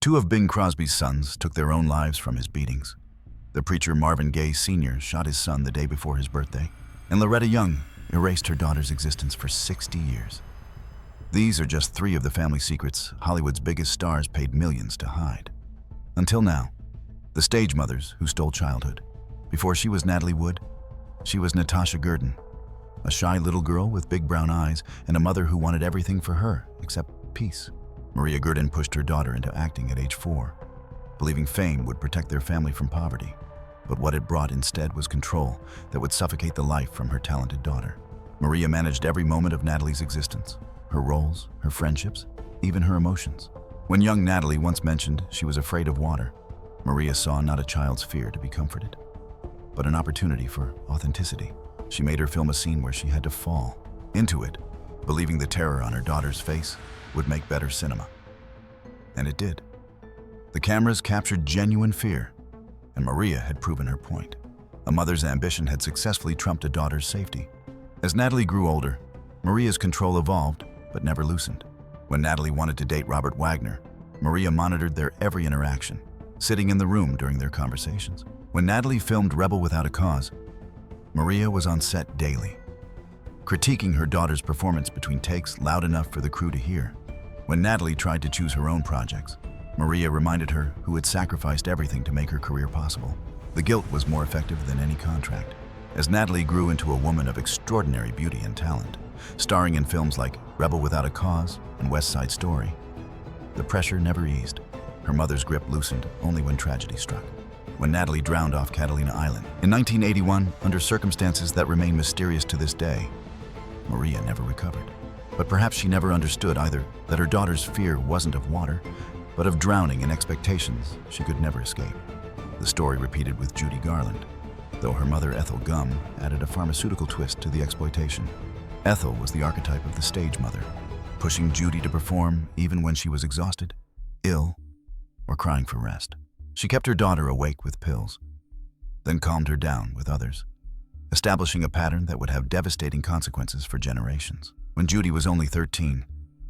Two of Bing Crosby's sons took their own lives from his beatings. The preacher Marvin Gaye Senior shot his son the day before his birthday, and Loretta Young erased her daughter's existence for 60 years. These are just three of the family secrets Hollywood's biggest stars paid millions to hide. Until now, the stage mothers who stole childhood. Before she was Natalie Wood, she was Natasha Gurdon, a shy little girl with big brown eyes and a mother who wanted everything for her except peace. Maria Gurdon pushed her daughter into acting at age 4, believing fame would protect their family from poverty. But what it brought instead was control that would suffocate the life from her talented daughter. Maria managed every moment of Natalie's existence, her roles, her friendships, even her emotions. When young Natalie once mentioned she was afraid of water, Maria saw not a child's fear to be comforted, but an opportunity for authenticity. She made her film a scene where she had to fall into it, believing the terror on her daughter's face would make better cinema. And it did. The cameras captured genuine fear, and Maria had proven her point. A mother's ambition had successfully trumped a daughter's safety. As Natalie grew older, Maria's control evolved, but never loosened. When Natalie wanted to date Robert Wagner, Maria monitored their every interaction, sitting in the room during their conversations. When Natalie filmed Rebel Without a Cause, Maria was on set daily, critiquing her daughter's performance between takes loud enough for the crew to hear. When Natalie tried to choose her own projects, Maria reminded her who had sacrificed everything to make her career possible. The guilt was more effective than any contract. As Natalie grew into a woman of extraordinary beauty and talent, starring in films like Rebel Without a Cause and West Side Story, the pressure never eased. Her mother's grip loosened only when tragedy struck. When Natalie drowned off Catalina Island in 1981, under circumstances that remain mysterious to this day, Maria never recovered. But perhaps she never understood either that her daughter's fear wasn't of water, but of drowning in expectations she could never escape. The story repeated with Judy Garland, though her mother Ethel Gum added a pharmaceutical twist to the exploitation. Ethel was the archetype of the stage mother, pushing Judy to perform even when she was exhausted, ill, or crying for rest. She kept her daughter awake with pills, then calmed her down with others, establishing a pattern that would have devastating consequences for generations. When Judy was only 13,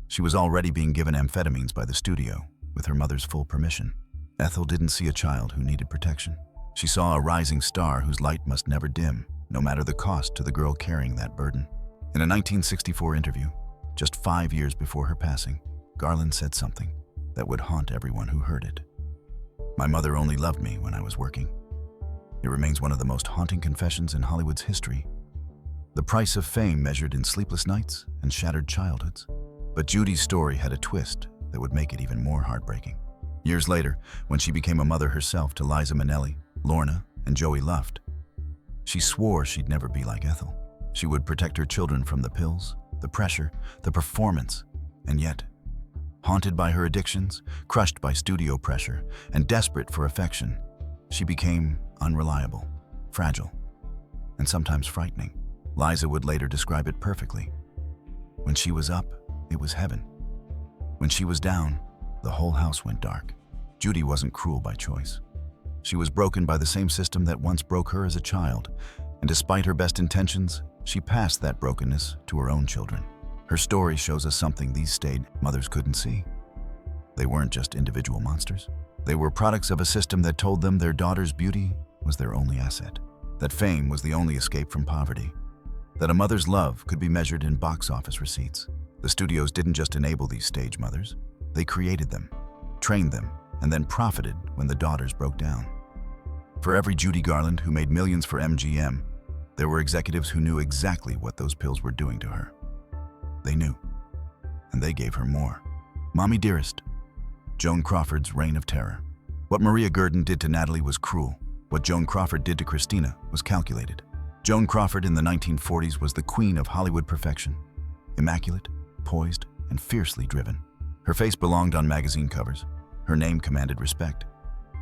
she was already being given amphetamines by the studio with her mother's full permission. Ethel didn't see a child who needed protection. She saw a rising star whose light must never dim, no matter the cost to the girl carrying that burden. In a 1964 interview, just 5 years before her passing, Garland said something that would haunt everyone who heard it. "My mother only loved me when I was working." It remains one of the most haunting confessions in Hollywood's history. The price of fame measured in sleepless nights and shattered childhoods. But Judy's story had a twist that would make it even more heartbreaking. Years later, when she became a mother herself to Liza Minnelli, Lorna, and Joey Luft, she swore she'd never be like Ethel. She would protect her children from the pills, the pressure, the performance, and yet, haunted by her addictions, crushed by studio pressure, and desperate for affection, she became unreliable, fragile, and sometimes frightening. Liza would later describe it perfectly. When she was up, it was heaven. When she was down, the whole house went dark. Judy wasn't cruel by choice. She was broken by the same system that once broke her as a child, and despite her best intentions, she passed that brokenness to her own children. Her story shows us something these stage mothers couldn't see. They weren't just individual monsters. They were products of a system that told them their daughter's beauty was their only asset, that fame was the only escape from poverty, that a mother's love could be measured in box office receipts. The studios didn't just enable these stage mothers, they created them, trained them, and then profited when the daughters broke down. For every Judy Garland who made millions for MGM, there were executives who knew exactly what those pills were doing to her. They knew, and they gave her more. Mommy Dearest, Joan Crawford's reign of terror. What Maria Gurdon did to Natalie was cruel. What Joan Crawford did to Christina was calculated. Joan Crawford in the 1940s was the queen of Hollywood perfection, immaculate, poised, and fiercely driven. Her face belonged on magazine covers. Her name commanded respect,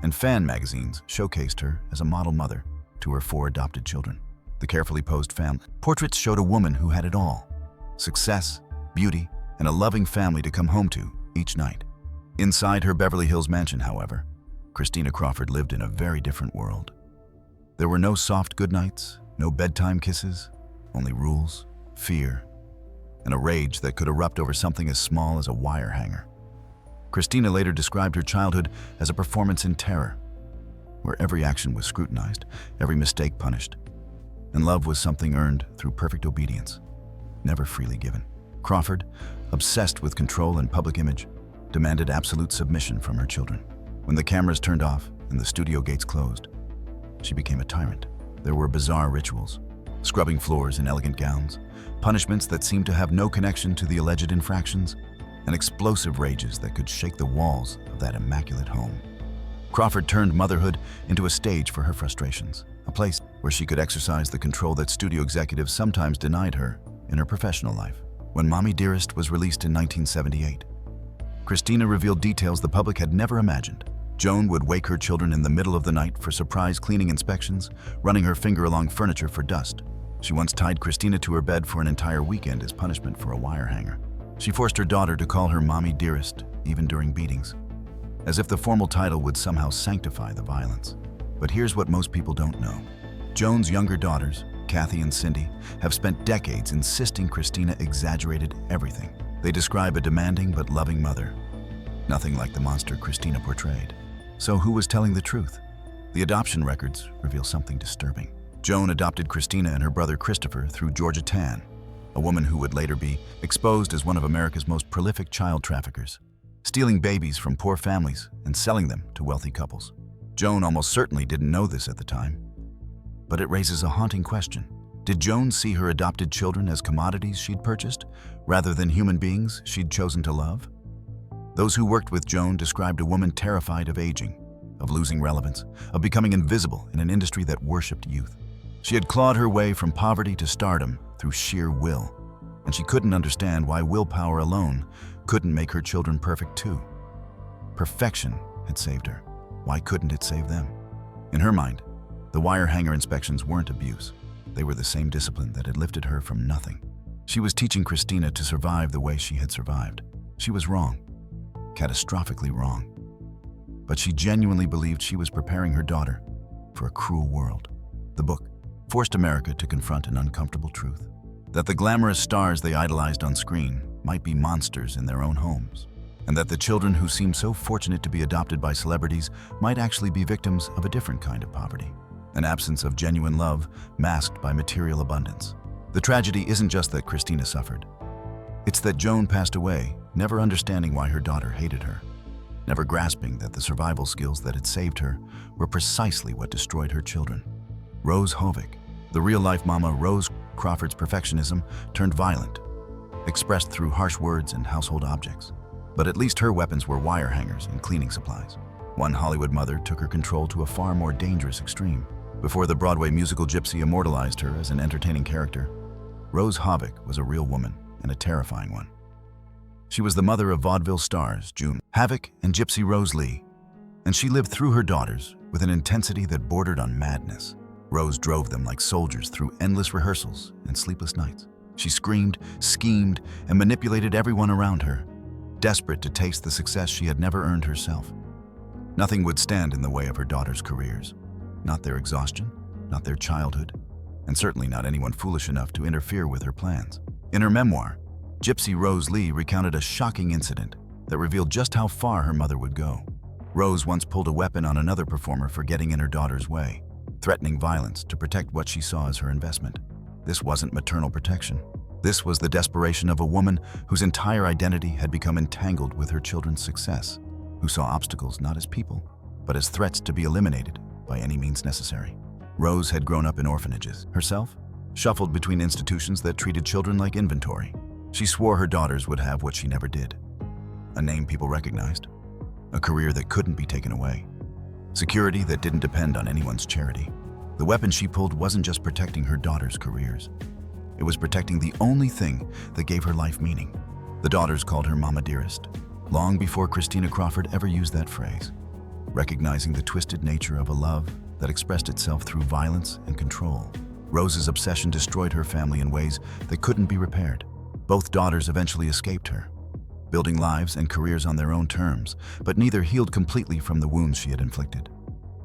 and fan magazines showcased her as a model mother to her 4 adopted children. The carefully posed family portraits showed a woman who had it all: success, beauty, and a loving family to come home to each night. Inside her Beverly Hills mansion, however, Christina Crawford lived in a very different world. There were no soft goodnights, no bedtime kisses, only rules, fear, and a rage that could erupt over something as small as a wire hanger. Christina later described her childhood as a performance in terror, where every action was scrutinized, every mistake punished, and love was something earned through perfect obedience, never freely given. Crawford, obsessed with control and public image, demanded absolute submission from her children. When the cameras turned off and the studio gates closed, she became a tyrant. There were bizarre rituals, scrubbing floors in elegant gowns, punishments that seemed to have no connection to the alleged infractions, and explosive rages that could shake the walls of that immaculate home. Crawford turned motherhood into a stage for her frustrations, a place where she could exercise the control that studio executives sometimes denied her in her professional life. When Mommy Dearest was released in 1978, Christina revealed details the public had never imagined. Joan would wake her children in the middle of the night for surprise cleaning inspections, running her finger along furniture for dust. She once tied Christina to her bed for an entire weekend as punishment for a wire hanger. She forced her daughter to call her Mommy Dearest, even during beatings, as if the formal title would somehow sanctify the violence. But here's what most people don't know. Joan's younger daughters, Kathy and Cindy, have spent decades insisting Christina exaggerated everything. They describe a demanding but loving mother, nothing like the monster Christina portrayed. So who was telling the truth? The adoption records reveal something disturbing. Joan adopted Christina and her brother Christopher through Georgia Tann, a woman who would later be exposed as one of America's most prolific child traffickers, stealing babies from poor families and selling them to wealthy couples. Joan almost certainly didn't know this at the time, but it raises a haunting question. Did Joan see her adopted children as commodities she'd purchased, rather than human beings she'd chosen to love? Those who worked with Joan described a woman terrified of aging, of losing relevance, of becoming invisible in an industry that worshipped youth. She had clawed her way from poverty to stardom through sheer will, and she couldn't understand why willpower alone couldn't make her children perfect too. Perfection had saved her. Why couldn't it save them? In her mind, the wire hanger inspections weren't abuse. They were the same discipline that had lifted her from nothing. She was teaching Christina to survive the way she had survived. She was wrong, catastrophically wrong. But she genuinely believed she was preparing her daughter for a cruel world. The book forced America to confront an uncomfortable truth, that the glamorous stars they idolized on screen might be monsters in their own homes, and that the children who seemed so fortunate to be adopted by celebrities might actually be victims of a different kind of poverty, an absence of genuine love masked by material abundance. The tragedy isn't just that Christina suffered. It's that Joan passed away, never understanding why her daughter hated her, never grasping that the survival skills that had saved her were precisely what destroyed her children. Rose Havoc, the real-life mama Rose Crawford's perfectionism turned violent, expressed through harsh words and household objects. But at least her weapons were wire hangers and cleaning supplies. One Hollywood mother took her control to a far more dangerous extreme. Before the Broadway musical Gypsy immortalized her as an entertaining character, Rose Havoc was a real woman and a terrifying one. She was the mother of vaudeville stars June Havoc and Gypsy Rose Lee, and she lived through her daughters with an intensity that bordered on madness. Rose drove them like soldiers through endless rehearsals and sleepless nights. She screamed, schemed, and manipulated everyone around her, desperate to taste the success she had never earned herself. Nothing would stand in the way of her daughters' careers. Not their exhaustion, not their childhood, and certainly not anyone foolish enough to interfere with her plans. In her memoir, Gypsy Rose Lee recounted a shocking incident that revealed just how far her mother would go. Rose once pulled a weapon on another performer for getting in her daughter's way, threatening violence to protect what she saw as her investment. This wasn't maternal protection. This was the desperation of a woman whose entire identity had become entangled with her children's success, who saw obstacles not as people, but as threats to be eliminated by any means necessary. Rose had grown up in orphanages herself, shuffled between institutions that treated children like inventory. She swore her daughters would have what she never did: a name people recognized, a career that couldn't be taken away, security that didn't depend on anyone's charity. The weapon she pulled wasn't just protecting her daughters' careers. It was protecting the only thing that gave her life meaning. The daughters called her Mama Dearest, long before Christina Crawford ever used that phrase, recognizing the twisted nature of a love that expressed itself through violence and control. Rose's obsession destroyed her family in ways that couldn't be repaired. Both daughters eventually escaped her, building lives and careers on their own terms, but neither healed completely from the wounds she had inflicted.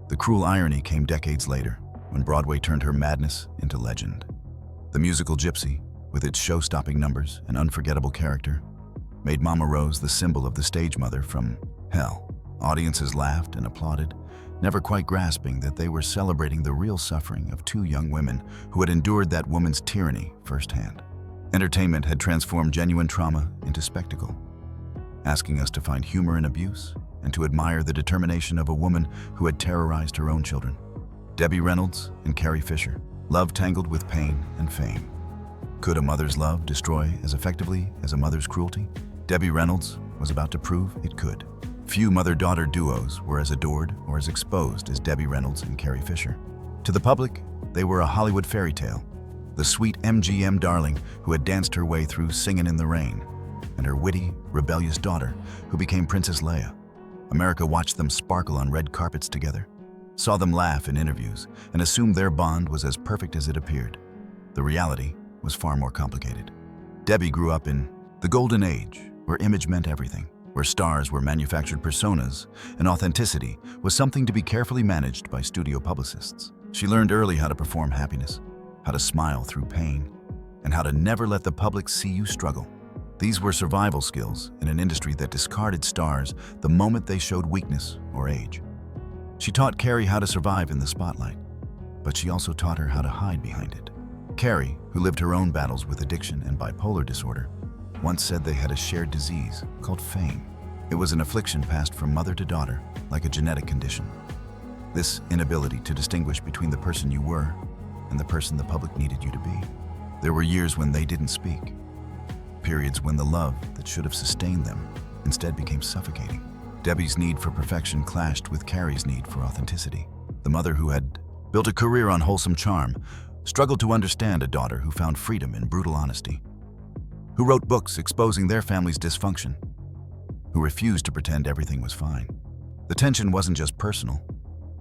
The cruel irony came decades later, when Broadway turned her madness into legend. The musical Gypsy, with its show-stopping numbers and unforgettable character, made Mama Rose the symbol of the stage mother from hell. Audiences laughed and applauded, never quite grasping that they were celebrating the real suffering of two young women who had endured that woman's tyranny firsthand. Entertainment had transformed genuine trauma into spectacle, asking us to find humor in abuse and to admire the determination of a woman who had terrorized her own children. Debbie Reynolds and Carrie Fisher, love tangled with pain and fame. Could a mother's love destroy as effectively as a mother's cruelty? Debbie Reynolds was about to prove it could. Few mother-daughter duos were as adored or as exposed as Debbie Reynolds and Carrie Fisher. To the public, they were a Hollywood fairy tale, the sweet MGM darling who had danced her way through Singin' in the Rain, and her witty, rebellious daughter who became Princess Leia. America watched them sparkle on red carpets together, saw them laugh in interviews, and assumed their bond was as perfect as it appeared. The reality was far more complicated. Debbie grew up in the golden age, where image meant everything, where stars were manufactured personas, and authenticity was something to be carefully managed by studio publicists. She learned early how to perform happiness, how to smile through pain, and how to never let the public see you struggle. These were survival skills in an industry that discarded stars the moment they showed weakness or age. She taught Carrie how to survive in the spotlight, but she also taught her how to hide behind it. Carrie, who lived her own battles with addiction and bipolar disorder, once said they had a shared disease called fame. It was an affliction passed from mother to daughter, like a genetic condition. This inability to distinguish between the person you were and the person the public needed you to be. There were years when they didn't speak, periods when the love that should have sustained them instead became suffocating. Debbie's need for perfection clashed with Carrie's need for authenticity. The mother who had built a career on wholesome charm struggled to understand a daughter who found freedom in brutal honesty, who wrote books exposing their family's dysfunction, who refused to pretend everything was fine. The tension wasn't just personal,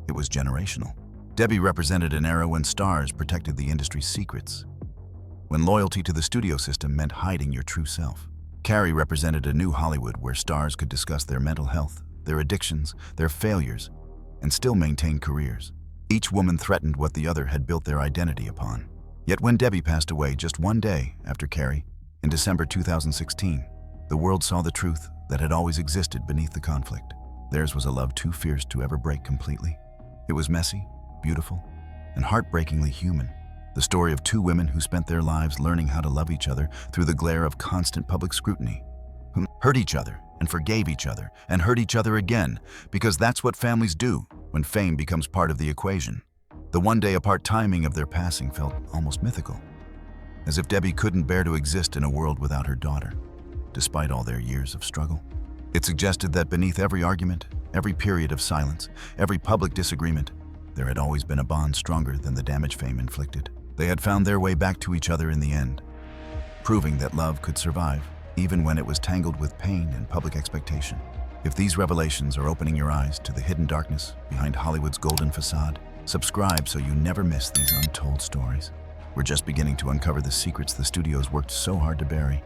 it was generational. Debbie represented an era when stars protected the industry's secrets, when loyalty to the studio system meant hiding your true self. Carrie represented a new Hollywood where stars could discuss their mental health, their addictions, their failures, and still maintain careers. Each woman threatened what the other had built their identity upon. Yet when Debbie passed away just one day after Carrie, in December 2016, the world saw the truth that had always existed beneath the conflict. Theirs was a love too fierce to ever break completely. It was messy, beautiful, and heartbreakingly human. The story of two women who spent their lives learning how to love each other through the glare of constant public scrutiny, who hurt each other and forgave each other and hurt each other again, because that's what families do when fame becomes part of the equation. The one-day-apart timing of their passing felt almost mythical, as if Debbie couldn't bear to exist in a world without her daughter, despite all their years of struggle. It suggested that beneath every argument, every period of silence, every public disagreement, there had always been a bond stronger than the damage fame inflicted. They had found their way back to each other in the end, proving that love could survive, even when it was tangled with pain and public expectation. If these revelations are opening your eyes to the hidden darkness behind Hollywood's golden facade, subscribe so you never miss these untold stories. We're just beginning to uncover the secrets the studios worked so hard to bury.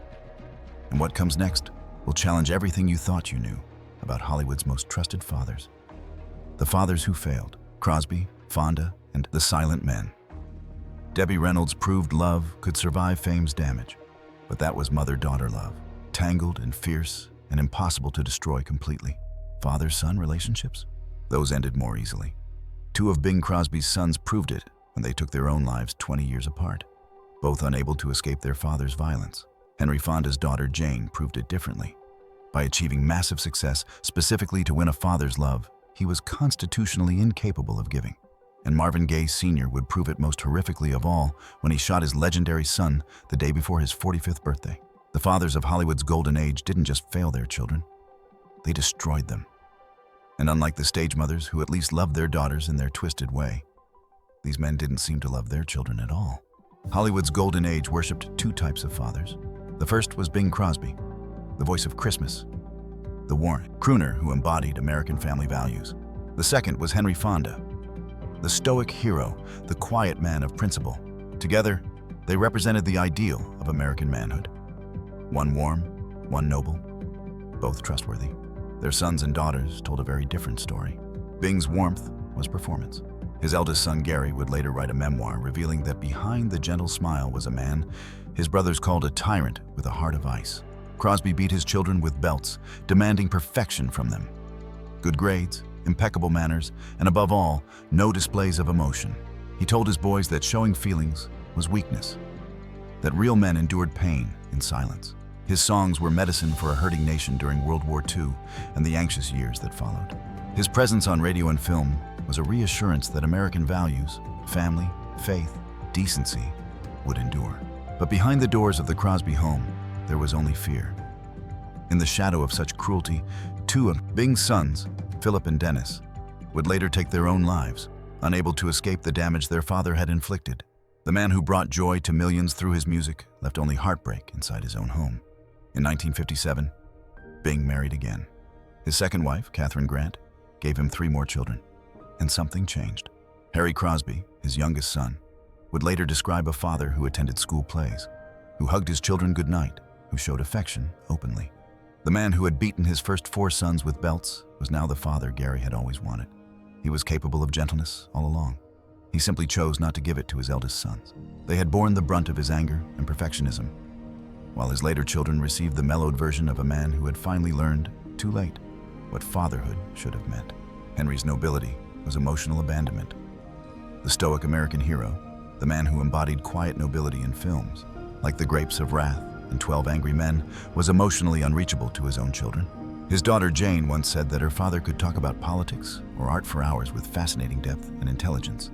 And what comes next will challenge everything you thought you knew about Hollywood's most trusted fathers. The fathers who failed: Crosby, Fonda, and the silent men. Debbie Reynolds proved love could survive fame's damage, but that was mother-daughter love, tangled and fierce and impossible to destroy completely. Father-son relationships? Those ended more easily. Two of Bing Crosby's sons proved it when they took their own lives 20 years apart, both unable to escape their father's violence. Henry Fonda's daughter Jane proved it differently. By achieving massive success specifically to win a father's love, he was constitutionally incapable of giving. And Marvin Gaye Senior would prove it most horrifically of all when he shot his legendary son the day before his 45th birthday. The fathers of Hollywood's golden age didn't just fail their children, they destroyed them. And unlike the stage mothers who at least loved their daughters in their twisted way, these men didn't seem to love their children at all. Hollywood's golden age worshipped two types of fathers. The first was Bing Crosby, the voice of Christmas, the Warren crooner who embodied American family values. The second was Henry Fonda, the stoic hero, the quiet man of principle. Together, they represented the ideal of American manhood. One warm, one noble, both trustworthy. Their sons and daughters told a very different story. Bing's warmth was performance. His eldest son, Gary, would later write a memoir revealing that behind the gentle smile was a man his brothers called a tyrant with a heart of ice. Crosby beat his children with belts, demanding perfection from them. Good grades, impeccable manners, and above all, no displays of emotion. He told his boys that showing feelings was weakness, that real men endured pain in silence. His songs were medicine for a hurting nation during World War II and the anxious years that followed. His presence on radio and film was a reassurance that American values, family, faith, decency, would endure. But behind the doors of the Crosby home, there was only fear. In the shadow of such cruelty, two of Bing's sons, Philip and Dennis, would later take their own lives, unable to escape the damage their father had inflicted. The man who brought joy to millions through his music left only heartbreak inside his own home. In 1957, Bing married again. His second wife, Catherine Grant, gave him 3 more children. And something changed. Harry Crosby, his youngest son, would later describe a father who attended school plays, who hugged his children goodnight, who showed affection openly. The man who had beaten his first 4 sons with belts was now the father Gary had always wanted. He was capable of gentleness all along. He simply chose not to give it to his eldest sons. They had borne the brunt of his anger and perfectionism, while his later children received the mellowed version of a man who had finally learned, too late, what fatherhood should have meant. Henry's nobility was emotional abandonment. The stoic American hero, the man who embodied quiet nobility in films, like The Grapes of Wrath and 12 Angry Men, was emotionally unreachable to his own children. His daughter Jane once said that her father could talk about politics or art for hours with fascinating depth and intelligence,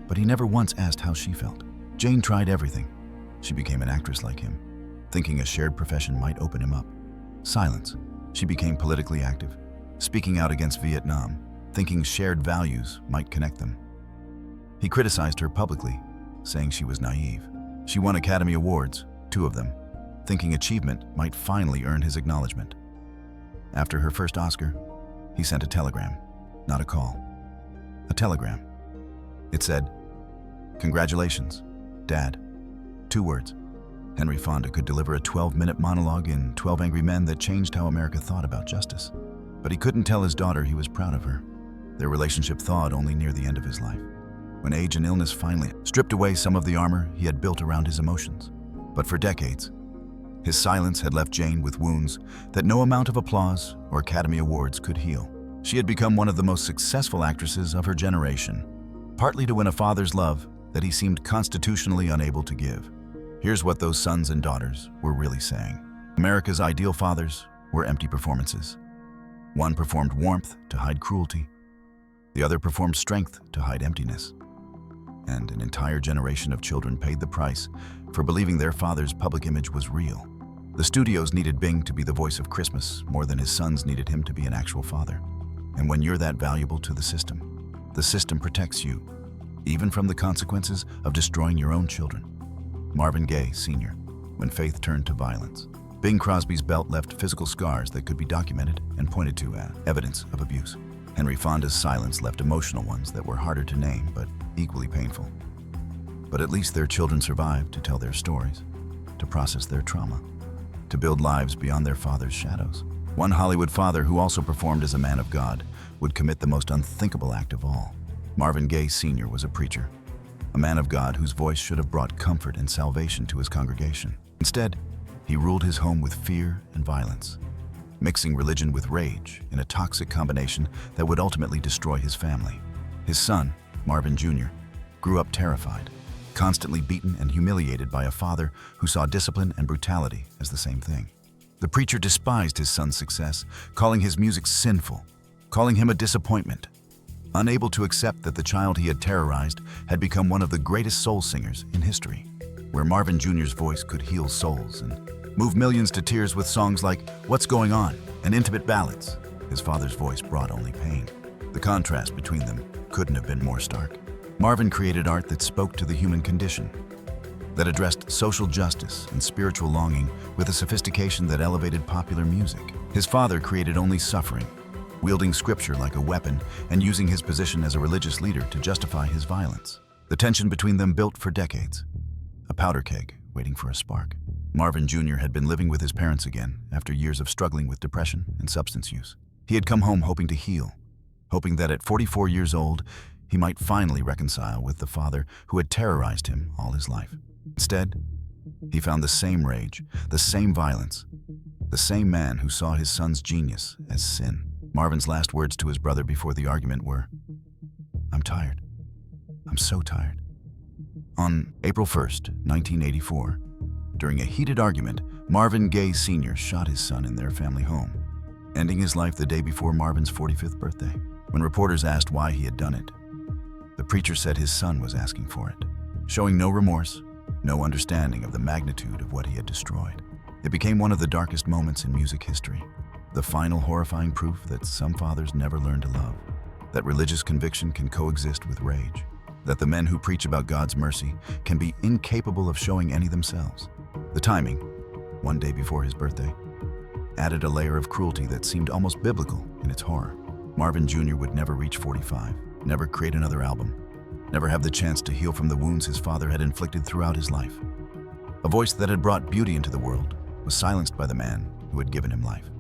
but he never once asked how she felt. Jane tried everything. She became an actress like him, thinking a shared profession might open him up. Silence. She became politically active, speaking out against Vietnam, thinking shared values might connect them. He criticized her publicly, saying she was naive. She won Academy Awards, 2 of them, thinking achievement might finally earn his acknowledgement. After her first Oscar, he sent a telegram, not a call. A telegram. It said, "Congratulations, Dad." 2 words. Henry Fonda could deliver a 12-minute monologue in 12 Angry Men that changed how America thought about justice. But he couldn't tell his daughter he was proud of her. Their relationship thawed only near the end of his life, when age and illness finally stripped away some of the armor he had built around his emotions. But for decades, his silence had left Jane with wounds that no amount of applause or Academy Awards could heal. She had become one of the most successful actresses of her generation, partly to win a father's love that he seemed constitutionally unable to give. Here's what those sons and daughters were really saying. America's ideal fathers were empty performances. One performed warmth to hide cruelty. The other performed strength to hide emptiness. And an entire generation of children paid the price for believing their father's public image was real. The studios needed Bing to be the voice of Christmas more than his sons needed him to be an actual father. And when you're that valuable to the system protects you, even from the consequences of destroying your own children. Marvin Gaye Senior, when faith turned to violence. Bing Crosby's belt left physical scars that could be documented and pointed to as evidence of abuse. Henry Fonda's silence left emotional ones that were harder to name but equally painful. But at least their children survived to tell their stories, to process their trauma, to build lives beyond their father's shadows. One Hollywood father who also performed as a man of God would commit the most unthinkable act of all. Marvin Gaye Senior was a preacher, a man of God whose voice should have brought comfort and salvation to his congregation. Instead, he ruled his home with fear and violence, mixing religion with rage in a toxic combination that would ultimately destroy his family. His son, Marvin Jr., grew up terrified, constantly beaten and humiliated by a father who saw discipline and brutality as the same thing. The preacher despised his son's success, calling his music sinful, calling him a disappointment, unable to accept that the child he had terrorized had become one of the greatest soul singers in history, where Marvin Jr.'s voice could heal souls and move millions to tears with songs like "What's Going On" and intimate ballads. His father's voice brought only pain. The contrast between them couldn't have been more stark. Marvin created art that spoke to the human condition, that addressed social justice and spiritual longing with a sophistication that elevated popular music. His father created only suffering, wielding scripture like a weapon and using his position as a religious leader to justify his violence. The tension between them built for decades, a powder keg waiting for a spark. Marvin Jr. had been living with his parents again after years of struggling with depression and substance use. He had come home hoping to heal, hoping that at 44 years old, he might finally reconcile with the father who had terrorized him all his life. Instead, he found the same rage, the same violence, The same man who saw his son's genius as sin. Marvin's last words to his brother before the argument were, "I'm tired. I'm so tired." On April 1st, 1984, during a heated argument, Marvin Gaye Senior shot his son in their family home, ending his life the day before Marvin's 45th birthday. When reporters asked why he had done it, the preacher said his son was asking for it, showing no remorse, no understanding of the magnitude of what he had destroyed. It became one of the darkest moments in music history, the final horrifying proof that some fathers never learn to love, that religious conviction can coexist with rage, that the men who preach about God's mercy can be incapable of showing any themselves. The timing, one day before his birthday, added a layer of cruelty that seemed almost biblical in its horror. Marvin Jr. would never reach 45, never create another album, never have the chance to heal from the wounds his father had inflicted throughout his life. A voice that had brought beauty into the world was silenced by the man who had given him life,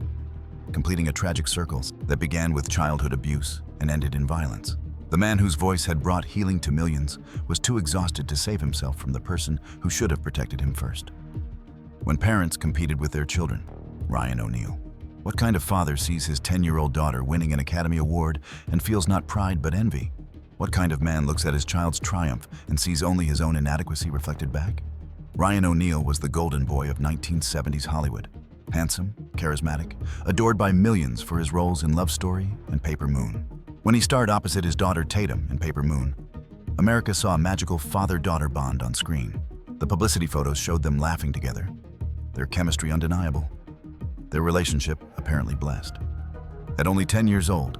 completing a tragic circle that began with childhood abuse and ended in violence. The man whose voice had brought healing to millions was too exhausted to save himself from the person who should have protected him first. When parents competed with their children, Ryan O'Neal. What kind of father sees his 10-year-old daughter winning an Academy Award and feels not pride but envy? What kind of man looks at his child's triumph and sees only his own inadequacy reflected back? Ryan O'Neal was the golden boy of 1970s Hollywood. Handsome, charismatic, adored by millions for his roles in Love Story and Paper Moon. When he starred opposite his daughter Tatum in Paper Moon, America saw a magical father-daughter bond on screen. The publicity photos showed them laughing together, their chemistry undeniable, their relationship apparently blessed. At only 10 years old,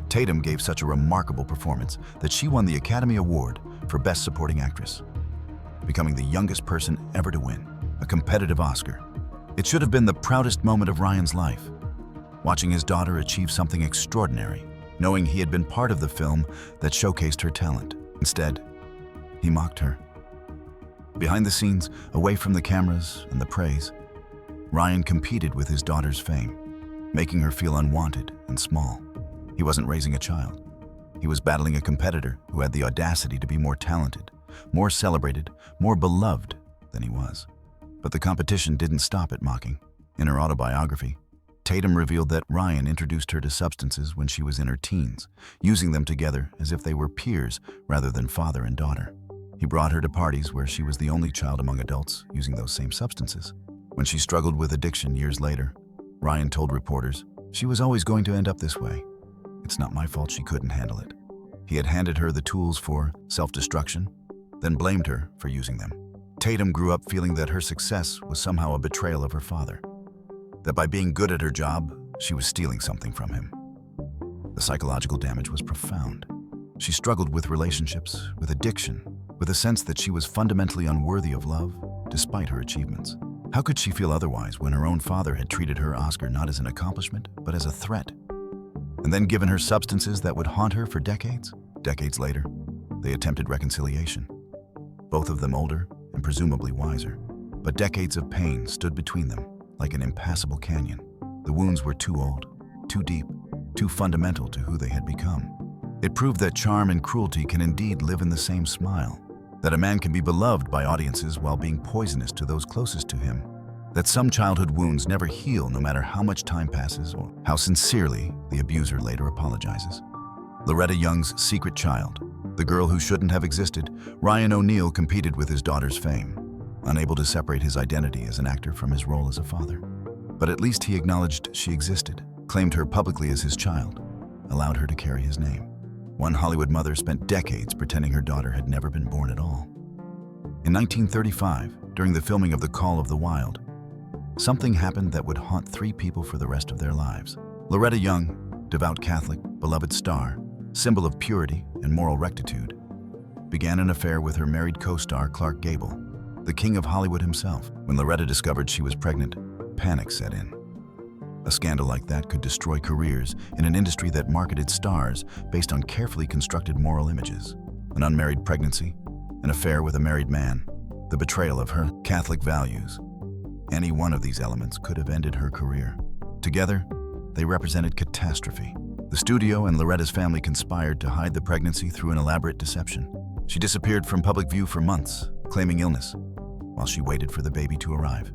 Tatum gave such a remarkable performance that she won the Academy Award for Best Supporting Actress, becoming the youngest person ever to win a competitive Oscar. It should have been the proudest moment of Ryan's life, watching his daughter achieve something extraordinary, knowing he had been part of the film that showcased her talent. Instead, he mocked her. Behind the scenes, away from the cameras and the praise, Ryan competed with his daughter's fame, making her feel unwanted and small. He wasn't raising a child. He was battling a competitor who had the audacity to be more talented, more celebrated, more beloved than he was. But the competition didn't stop at mocking. In her autobiography, Tatum revealed that Ryan introduced her to substances when she was in her teens, using them together as if they were peers rather than father and daughter. He brought her to parties where she was the only child among adults using those same substances. When she struggled with addiction years later, Ryan told reporters, "She was always going to end up this way. It's not my fault she couldn't handle it." He had handed her the tools for self-destruction, then blamed her for using them. Tatum grew up feeling that her success was somehow a betrayal of her father, that by being good at her job, she was stealing something from him. The psychological damage was profound. She struggled with relationships, with addiction, with a sense that she was fundamentally unworthy of love, despite her achievements. How could she feel otherwise when her own father had treated her Oscar not as an accomplishment, but as a threat? And then given her substances that would haunt her for decades? Decades later, they attempted reconciliation. Both of them older and presumably wiser. But decades of pain stood between them, like an impassable canyon. The wounds were too old, too deep, too fundamental to who they had become. It proved that charm and cruelty can indeed live in the same smile, that a man can be beloved by audiences while being poisonous to those closest to him, that some childhood wounds never heal no matter how much time passes or how sincerely the abuser later apologizes. Loretta Young's secret child, the girl who shouldn't have existed, Ryan O'Neal competed with his daughter's fame, unable to separate his identity as an actor from his role as a father. But at least he acknowledged she existed, claimed her publicly as his child, allowed her to carry his name. One Hollywood mother spent decades pretending her daughter had never been born at all. In 1935, during the filming of The Call of the Wild, something happened that would haunt 3 people for the rest of their lives. Loretta Young, devout Catholic, beloved star, symbol of purity and moral rectitude, began an affair with her married co-star Clark Gable, the king of Hollywood himself. When Loretta discovered she was pregnant, panic set in. A scandal like that could destroy careers in an industry that marketed stars based on carefully constructed moral images. An unmarried pregnancy, an affair with a married man, the betrayal of her Catholic values. Any one of these elements could have ended her career. Together, they represented catastrophe. The studio and Loretta's family conspired to hide the pregnancy through an elaborate deception. She disappeared from public view for months, claiming illness, while she waited for the baby to arrive.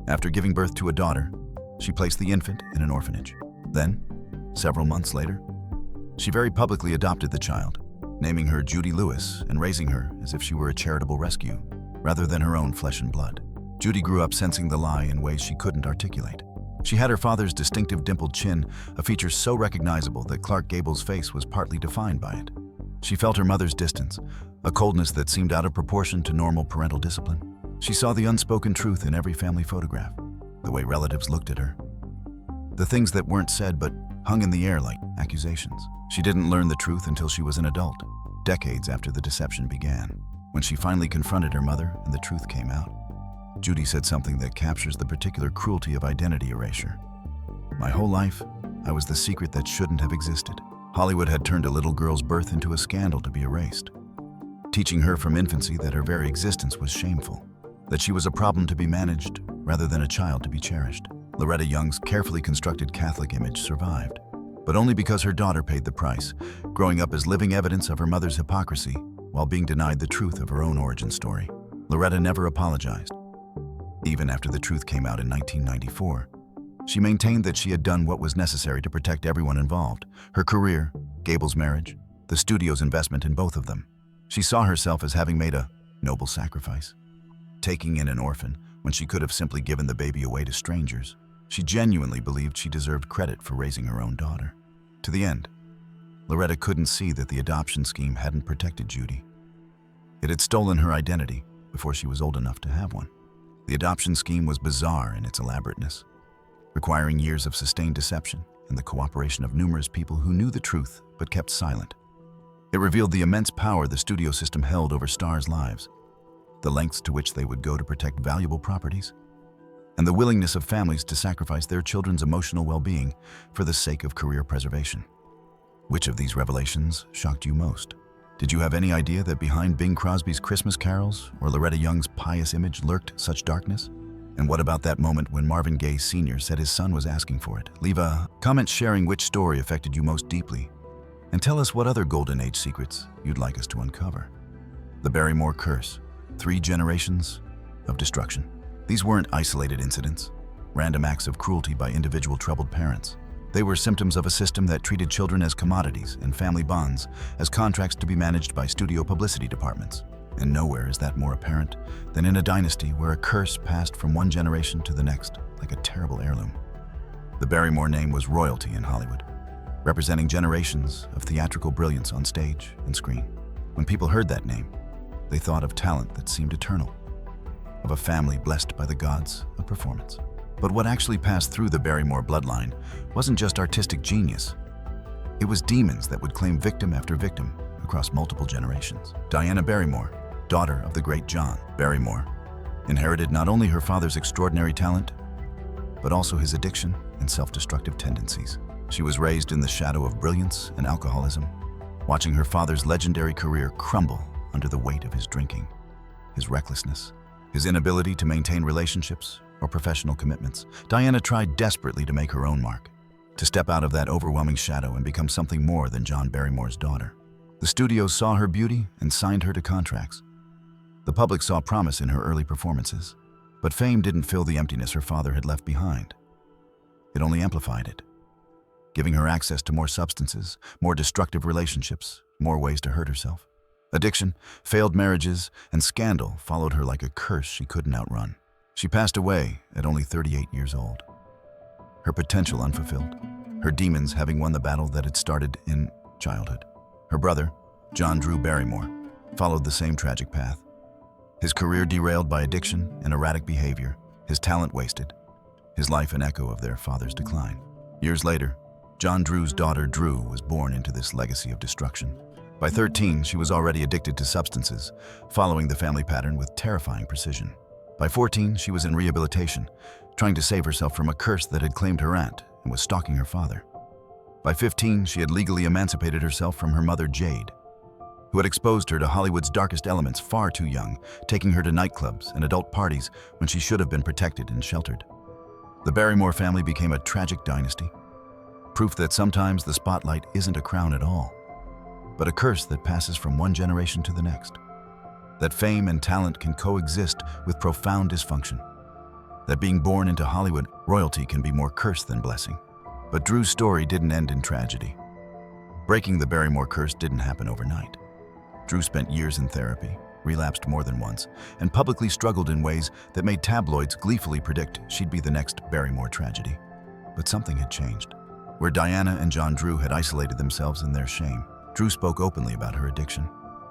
After giving birth to a daughter, she placed the infant in an orphanage. Then, several months later, she very publicly adopted the child, naming her Judy Lewis and raising her as if she were a charitable rescue, rather than her own flesh and blood. Judy grew up sensing the lie in ways she couldn't articulate. She had her father's distinctive dimpled chin, a feature so recognizable that Clark Gable's face was partly defined by it. She felt her mother's distance, a coldness that seemed out of proportion to normal parental discipline. She saw the unspoken truth in every family photograph, the way relatives looked at her, the things that weren't said but hung in the air like accusations. She didn't learn the truth until she was an adult, decades after the deception began. When she finally confronted her mother and the truth came out, Judy said something that captures the particular cruelty of identity erasure. "My whole life, I was the secret that shouldn't have existed." Hollywood had turned a little girl's birth into a scandal to be erased, teaching her from infancy that her very existence was shameful, that she was a problem to be managed rather than a child to be cherished. Loretta Young's carefully constructed Catholic image survived, but only because her daughter paid the price, growing up as living evidence of her mother's hypocrisy while being denied the truth of her own origin story. Loretta never apologized. Even after the truth came out in 1994, she maintained that she had done what was necessary to protect everyone involved: her career, Gable's marriage, the studio's investment in both of them. She saw herself as having made a noble sacrifice, taking in an orphan when she could have simply given the baby away to strangers. She genuinely believed she deserved credit for raising her own daughter. To the end, Loretta couldn't see that the adoption scheme hadn't protected Judy. It had stolen her identity before she was old enough to have one. The adoption scheme was bizarre in its elaborateness, requiring years of sustained deception and the cooperation of numerous people who knew the truth but kept silent. It revealed the immense power the studio system held over stars' lives, the lengths to which they would go to protect valuable properties, and the willingness of families to sacrifice their children's emotional well-being for the sake of career preservation. Which of these revelations shocked you most? Did you have any idea that behind Bing Crosby's Christmas carols or Loretta Young's pious image lurked such darkness? And what about that moment when Marvin Gaye Senior said his son was asking for it? Leave a comment sharing which story affected you most deeply, and tell us what other Golden Age secrets you'd like us to uncover. The Barrymore curse, 3 generations of destruction. These weren't isolated incidents, random acts of cruelty by individual troubled parents. They were symptoms of a system that treated children as commodities and family bonds as contracts to be managed by studio publicity departments. And nowhere is that more apparent than in a dynasty where a curse passed from one generation to the next like a terrible heirloom. The Barrymore name was royalty in Hollywood, representing generations of theatrical brilliance on stage and screen. When people heard that name, they thought of talent that seemed eternal, of a family blessed by the gods of performance. But what actually passed through the Barrymore bloodline wasn't just artistic genius. It was demons that would claim victim after victim across multiple generations. Diana Barrymore, daughter of the great John Barrymore, inherited not only her father's extraordinary talent, but also his addiction and self-destructive tendencies. She was raised in the shadow of brilliance and alcoholism, watching her father's legendary career crumble under the weight of his drinking, his recklessness, his inability to maintain relationships or professional commitments. Diana tried desperately to make her own mark, to step out of that overwhelming shadow and become something more than John Barrymore's daughter. The studios saw her beauty and signed her to contracts. The public saw promise in her early performances, but fame didn't fill the emptiness her father had left behind. It only amplified it, giving her access to more substances, more destructive relationships, more ways to hurt herself. Addiction, failed marriages, and scandal followed her like a curse she couldn't outrun. She passed away at only 38 years old, her potential unfulfilled, her demons having won the battle that had started in childhood. Her brother, John Drew Barrymore, followed the same tragic path. His career derailed by addiction and erratic behavior, his talent wasted, his life an echo of their father's decline. Years later, John Drew's daughter Drew was born into this legacy of destruction. By 13, she was already addicted to substances, following the family pattern with terrifying precision. By 14, she was in rehabilitation, trying to save herself from a curse that had claimed her aunt and was stalking her father. By 15, she had legally emancipated herself from her mother, Jade, who had exposed her to Hollywood's darkest elements far too young, taking her to nightclubs and adult parties when she should have been protected and sheltered. The Barrymore family became a tragic dynasty, proof that sometimes the spotlight isn't a crown at all, but a curse that passes from one generation to the next. That fame and talent can coexist with profound dysfunction. that being born into Hollywood royalty can be more curse than blessing. But Drew's story didn't end in tragedy. Breaking the Barrymore curse didn't happen overnight. Drew spent years in therapy, relapsed more than once, and publicly struggled in ways that made tabloids gleefully predict she'd be the next Barrymore tragedy. But something had changed. Where Diana and John Drew had isolated themselves in their shame, Drew spoke openly about her addiction.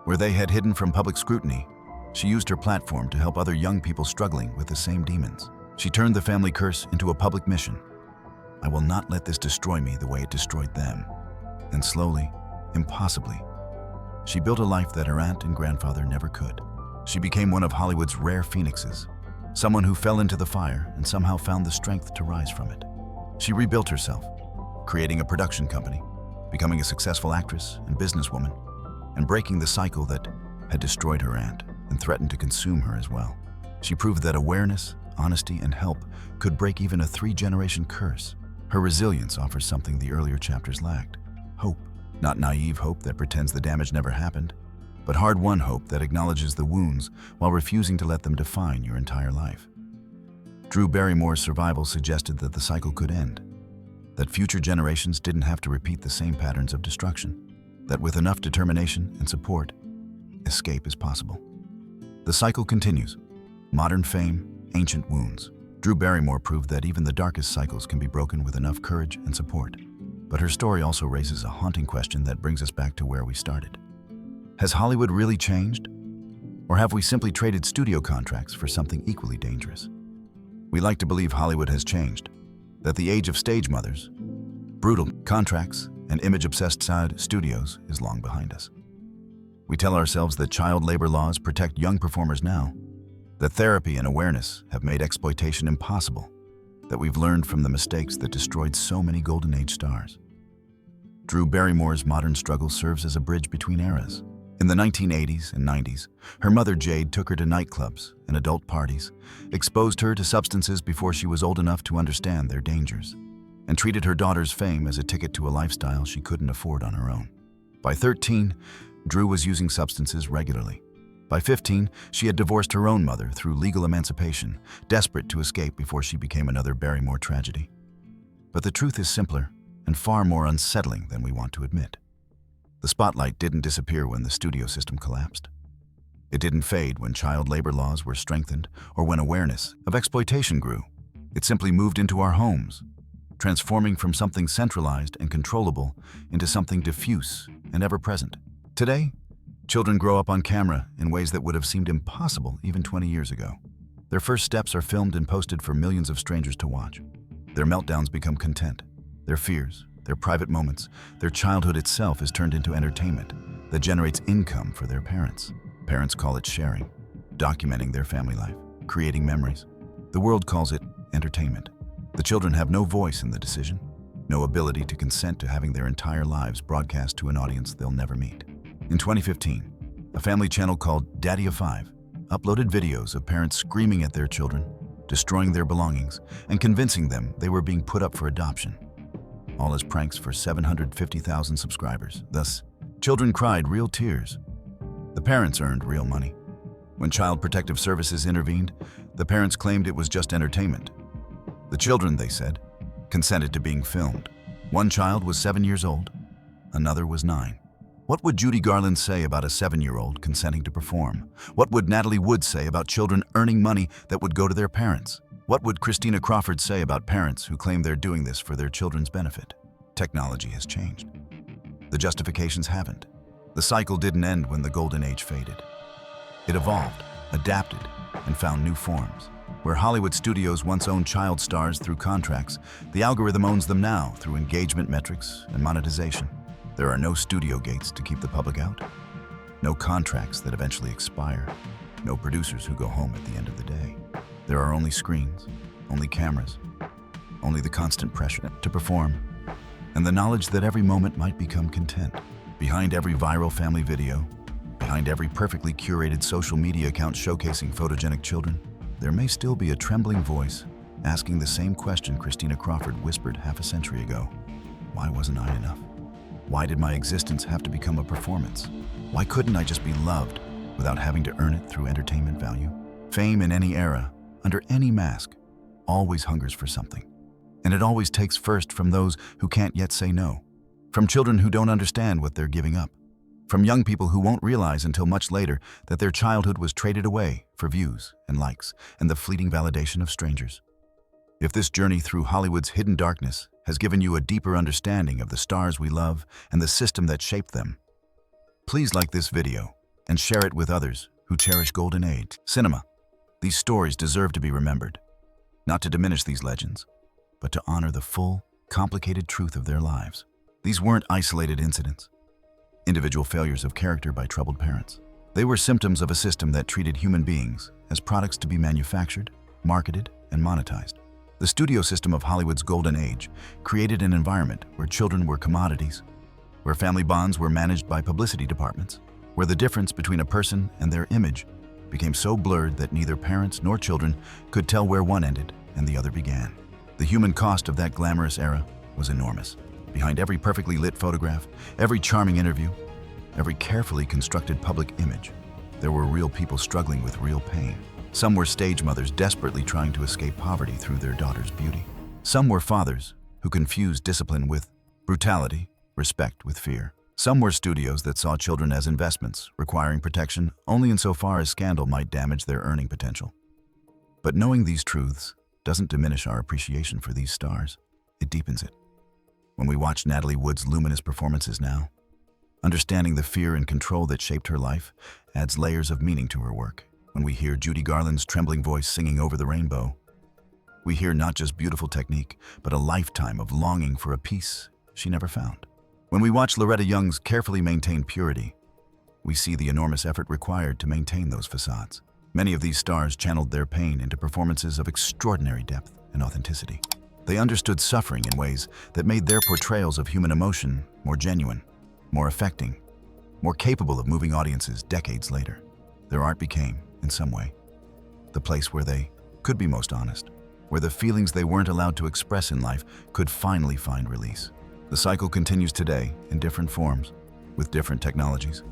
Where they had hidden from public scrutiny, she used her platform to help other young people struggling with the same demons. She turned the family curse into a public mission. I will not let this destroy me the way it destroyed them. And slowly, impossibly, she built a life that her aunt and grandfather never could. She became one of Hollywood's rare phoenixes, someone who fell into the fire and somehow found the strength to rise from it. She rebuilt herself, creating a production company, becoming a successful actress and businesswoman, and breaking the cycle that had destroyed her aunt and threatened to consume her as well. She proved that awareness, honesty, and help could break even a 3-generation curse. Her resilience offers something the earlier chapters lacked: hope. Not naive hope that pretends the damage never happened, but hard-won hope that acknowledges the wounds while refusing to let them define your entire life. Drew Barrymore's survival suggested that the cycle could end, that future generations didn't have to repeat the same patterns of destruction, that with enough determination and support, escape is possible. The cycle continues. Modern fame, ancient wounds. Drew Barrymore proved that even the darkest cycles can be broken with enough courage and support. But her story also raises a haunting question that brings us back to where we started. Has Hollywood really changed? Or have we simply traded studio contracts for something equally dangerous? We like to believe Hollywood has changed, that the age of stage mothers, brutal contracts, and image-obsessed side studios is long behind us. We tell ourselves that child labor laws protect young performers now, that therapy and awareness have made exploitation impossible, that we've learned from the mistakes that destroyed so many Golden Age stars. Drew Barrymore's modern struggle serves as a bridge between eras. In the 1980s and 90s, her mother Jade took her to nightclubs and adult parties, exposed her to substances before she was old enough to understand their dangers, and treated her daughter's fame as a ticket to a lifestyle she couldn't afford on her own. By 13, Drew was using substances regularly. By 15, she had divorced her own mother through legal emancipation, desperate to escape before she became another Barrymore tragedy. But the truth is simpler and far more unsettling than we want to admit. The spotlight didn't disappear when the studio system collapsed. It didn't fade when child labor laws were strengthened or when awareness of exploitation grew. It simply moved into our homes, transforming from something centralized and controllable into something diffuse and ever-present. Today, children grow up on camera in ways that would have seemed impossible even 20 years ago. Their first steps are filmed and posted for millions of strangers to watch. Their meltdowns become content. Their fears, their private moments, their childhood itself is turned into entertainment that generates income for their parents. Parents call it sharing, documenting their family life, creating memories. The world calls it entertainment. The children have no voice in the decision, no ability to consent to having their entire lives broadcast to an audience they'll never meet. In 2015, a family channel called Daddy of Five uploaded videos of parents screaming at their children, destroying their belongings, and convincing them they were being put up for adoption. All as pranks for 750,000 subscribers. Thus, children cried real tears. The parents earned real money. When Child Protective Services intervened, the parents claimed it was just entertainment. The children, they said, consented to being filmed. One child was 7 years old, another was 9. What would Judy Garland say about a 7-year-old consenting to perform? What would Natalie Wood say about children earning money that would go to their parents? What would Christina Crawford say about parents who claim they're doing this for their children's benefit? Technology has changed. The justifications haven't. The cycle didn't end when the Golden Age faded. It evolved, adapted, and found new forms. Where Hollywood studios once owned child stars through contracts, the algorithm owns them now through engagement metrics and monetization. There are no studio gates to keep the public out, no contracts that eventually expire, no producers who go home at the end of the day. There are only screens, only cameras, only the constant pressure to perform, and the knowledge that every moment might become content. Behind every viral family video, behind every perfectly curated social media account showcasing photogenic children, there may still be a trembling voice asking the same question Christina Crawford whispered half a century ago. Why wasn't I enough? Why did my existence have to become a performance? Why couldn't I just be loved without having to earn it through entertainment value? Fame in any era, under any mask, always hungers for something. And it always takes first from those who can't yet say no. From children who don't understand what they're giving up. From young people who won't realize until much later that their childhood was traded away for views and likes and the fleeting validation of strangers. If this journey through Hollywood's hidden darkness has given you a deeper understanding of the stars we love and the system that shaped them, please like this video and share it with others who cherish Golden Age cinema. These stories deserve to be remembered, not to diminish these legends, but to honor the full, complicated truth of their lives. These weren't isolated incidents, individual failures of character by troubled parents. They were symptoms of a system that treated human beings as products to be manufactured, marketed, and monetized. The studio system of Hollywood's Golden Age created an environment where children were commodities, where family bonds were managed by publicity departments, where the difference between a person and their image became so blurred that neither parents nor children could tell where one ended and the other began. The human cost of that glamorous era was enormous. Behind every perfectly lit photograph, every charming interview, every carefully constructed public image, there were real people struggling with real pain. Some were stage mothers desperately trying to escape poverty through their daughter's beauty. Some were fathers who confused discipline with brutality, respect with fear. Some were studios that saw children as investments, requiring protection only insofar as scandal might damage their earning potential. But knowing these truths doesn't diminish our appreciation for these stars. It deepens it. When we watch Natalie Wood's luminous performances now, understanding the fear and control that shaped her life adds layers of meaning to her work. When we hear Judy Garland's trembling voice singing Over the Rainbow, we hear not just beautiful technique, but a lifetime of longing for a peace she never found. When we watch Loretta Young's carefully maintained purity, we see the enormous effort required to maintain those facades. Many of these stars channeled their pain into performances of extraordinary depth and authenticity. They understood suffering in ways that made their portrayals of human emotion more genuine, more affecting, more capable of moving audiences decades later. Their art became, in some way, the place where they could be most honest, where the feelings they weren't allowed to express in life could finally find release. The cycle continues today in different forms, with different technologies,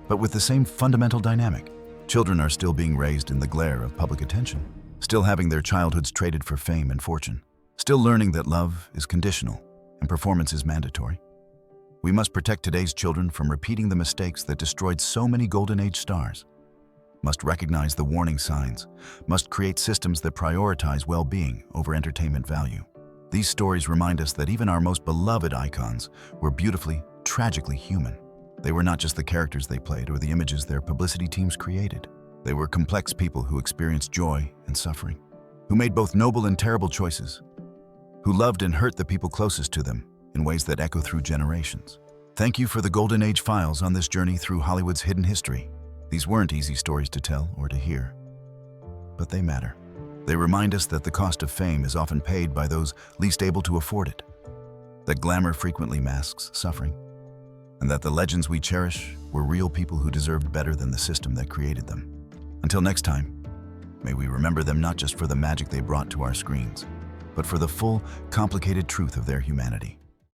but with the same fundamental dynamic. Children are still being raised in the glare of public attention, still having their childhoods traded for fame and fortune, still learning that love is conditional and performance is mandatory. We must protect today's children from repeating the mistakes that destroyed so many Golden Age stars, must recognize the warning signs, must create systems that prioritize well-being over entertainment value. These stories remind us that even our most beloved icons were beautifully, tragically human. They were not just the characters they played or the images their publicity teams created. They were complex people who experienced joy and suffering, who made both noble and terrible choices, who loved and hurt the people closest to them in ways that echo through generations. Thank you for the Golden Age Files on this journey through Hollywood's hidden history. These weren't easy stories to tell or to hear, but they matter. They remind us that the cost of fame is often paid by those least able to afford it, that glamour frequently masks suffering, and that the legends we cherish were real people who deserved better than the system that created them. Until next time, may we remember them not just for the magic they brought to our screens, but for the full, complicated truth of their humanity.